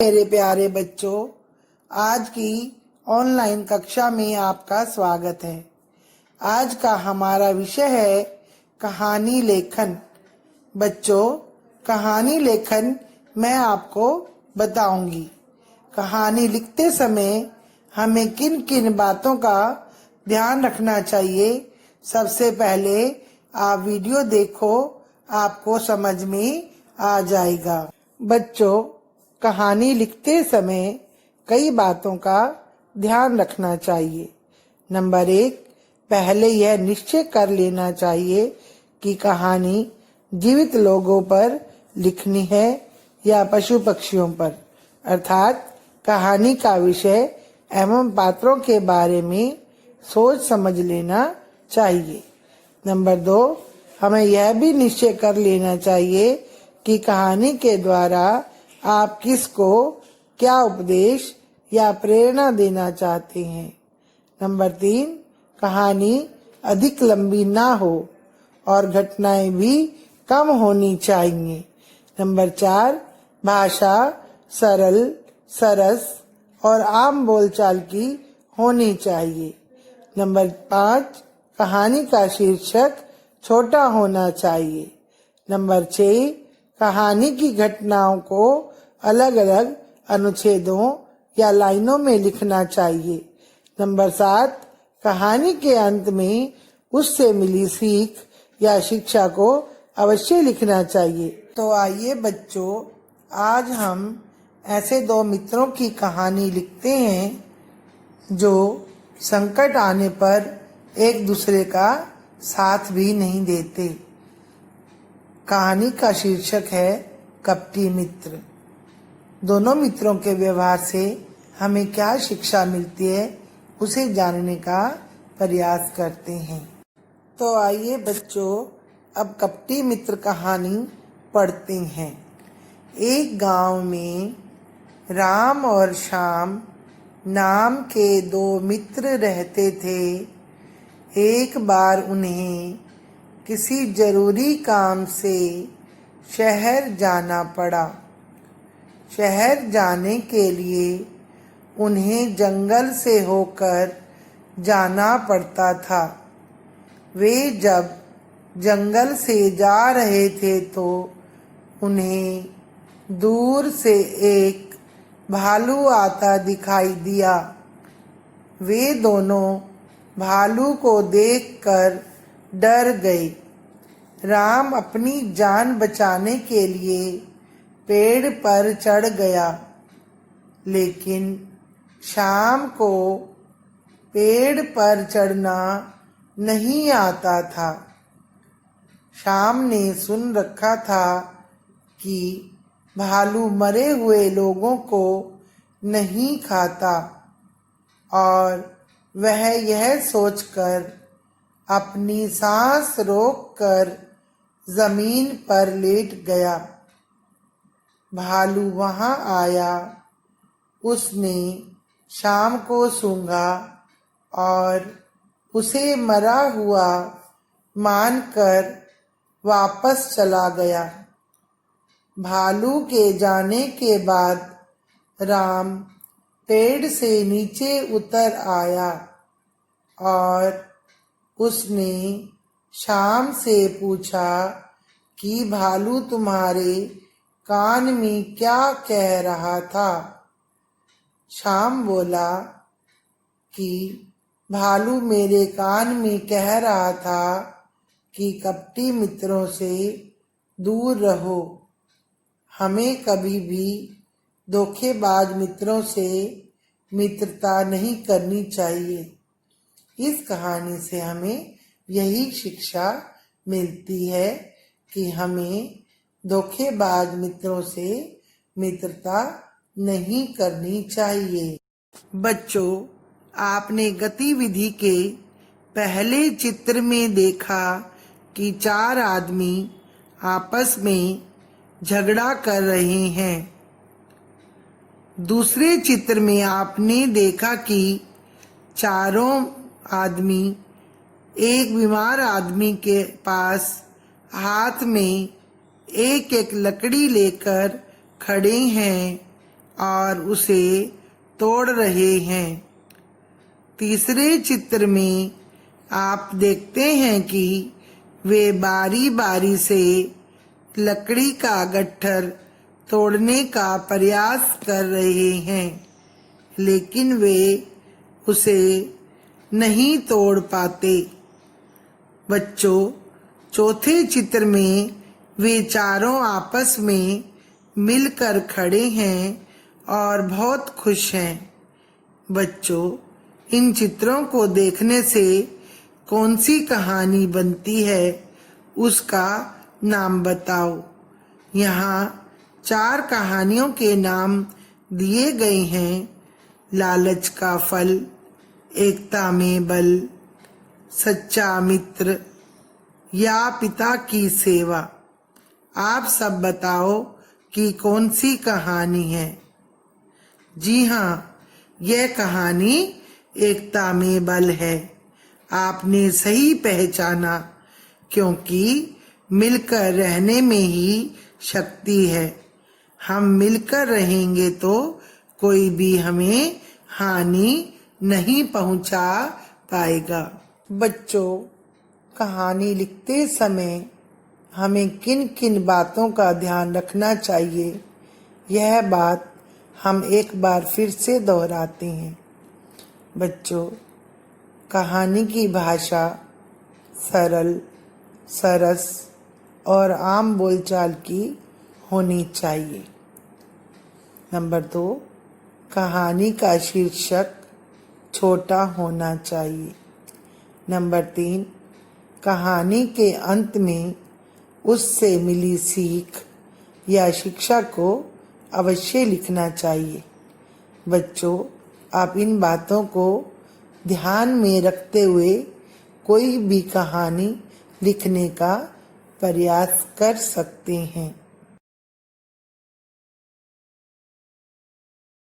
मेरे प्यारे बच्चों, आज की ऑनलाइन कक्षा में आपका स्वागत है। आज का हमारा विषय है कहानी लेखन। बच्चों, कहानी लेखन मैं आपको बताऊंगी। कहानी लिखते समय हमें किन किन बातों का ध्यान रखना चाहिए, सबसे पहले आप वीडियो देखो, आपको समझ में आ जाएगा। बच्चों, कहानी लिखते समय कई बातों का ध्यान रखना चाहिए। नंबर 1, पहले यह निश्चय कर लेना चाहिए कि कहानी जीवित लोगों पर लिखनी है या पशु पक्षियों पर, अर्थात कहानी का विषय एवं पात्रों के बारे में सोच समझ लेना चाहिए। नंबर 2, हमें यह भी निश्चय कर लेना चाहिए कि कहानी के द्वारा आप किसको क्या उपदेश या प्रेरणा देना चाहते हैं। नंबर 3, कहानी अधिक लंबी ना हो और घटनाएं भी कम होनी चाहिए। नंबर 4, भाषा सरल, सरस और आम बोलचाल की होनी चाहिए। नंबर 5, कहानी का शीर्षक छोटा होना चाहिए। नंबर 6, कहानी की घटनाओं को अलग अलग अनुच्छेदों या लाइनों में लिखना चाहिए। नंबर 7, कहानी के अंत में उससे मिली सीख या शिक्षा को अवश्य लिखना चाहिए। तो आइए बच्चों, आज हम ऐसे दो मित्रों की कहानी लिखते हैं जो संकट आने पर एक दूसरे का साथ भी नहीं देते। कहानी का शीर्षक है कपटी मित्र। दोनों मित्रों के व्यवहार से हमें क्या शिक्षा मिलती है, उसे जानने का प्रयास करते हैं। तो आइए बच्चों, अब कपटी मित्र कहानी पढ़ते हैं। एक गांव में राम और श्याम नाम के दो मित्र रहते थे। एक बार उन्हें किसी जरूरी काम से शहर जाना पड़ा। शहर जाने के लिए उन्हें जंगल से होकर जाना पड़ता था। वे जब जंगल से जा रहे थे तो उन्हें दूर से एक भालू आता दिखाई दिया। वे दोनों भालू को देखकर डर गए। राम अपनी जान बचाने के लिए पेड़ पर चढ़ गया, लेकिन श्याम को पेड़ पर चढ़ना नहीं आता था। श्याम ने सुन रखा था कि भालू मरे हुए लोगों को नहीं खाता और वह यह सोचकर अपनी सांस रोककर जमीन पर लेट गया। भालू वहां आया। उसने श्याम को सूंघा और उसे मरा हुआ मानकर वापस चला गया। भालू के जाने के बाद राम पेड़ से नीचे उतर आया और उसने श्याम से पूछा कि भालू तुम्हारे कान में क्या कह रहा था। श्याम बोला कि भालू मेरे कान में कह रहा था कि कपटी मित्रों से दूर रहो। हमें कभी भी धोखेबाज मित्रों से मित्रता नहीं करनी चाहिए। इस कहानी से हमें यही शिक्षा मिलती है कि हमें धोखेबाज मित्रों से मित्रता नहीं करनी चाहिए। बच्चों, आपने गतिविधि के पहले चित्र में देखा कि 4 आदमी आपस में झगड़ा कर रहे हैं। दूसरे चित्र में आपने देखा कि चारों आदमी एक बीमार आदमी के पास हाथ में एक एक लकड़ी लेकर खड़े हैं और उसे तोड़ रहे हैं। तीसरे चित्र में आप देखते हैं कि वे बारी बारी से लकड़ी का गट्ठर तोड़ने का प्रयास कर रहे हैं, लेकिन वे उसे नहीं तोड़ पाते। बच्चों, चौथे चित्र में वे चारों आपस में मिलकर खड़े हैं और बहुत खुश हैं। बच्चों, इन चित्रों को देखने से कौन सी कहानी बनती है, उसका नाम बताओ। यहाँ 4 कहानियों के नाम दिए गए हैं। लालच का फल, एकता में बल, सच्चा मित्र या पिता की सेवा। आप सब बताओ कि कौन सी कहानी है। जी हाँ, यह कहानी एकता में बल है। आपने सही पहचाना, क्योंकि मिलकर रहने में ही शक्ति है। हम मिलकर रहेंगे तो कोई भी हमें हानि नहीं पहुंचा पाएगा। बच्चों, कहानी लिखते समय हमें किन किन बातों का ध्यान रखना चाहिए, यह बात हम एक बार फिर से दोहराते हैं। बच्चों, कहानी की भाषा सरल, सरस और आम बोलचाल की होनी चाहिए। नंबर 2, कहानी का शीर्षक छोटा होना चाहिए। नंबर 3, कहानी के अंत में उससे मिली सीख या शिक्षा को अवश्य लिखना चाहिए। बच्चों, आप इन बातों को ध्यान में रखते हुए कोई भी कहानी लिखने का प्रयास कर सकते हैं।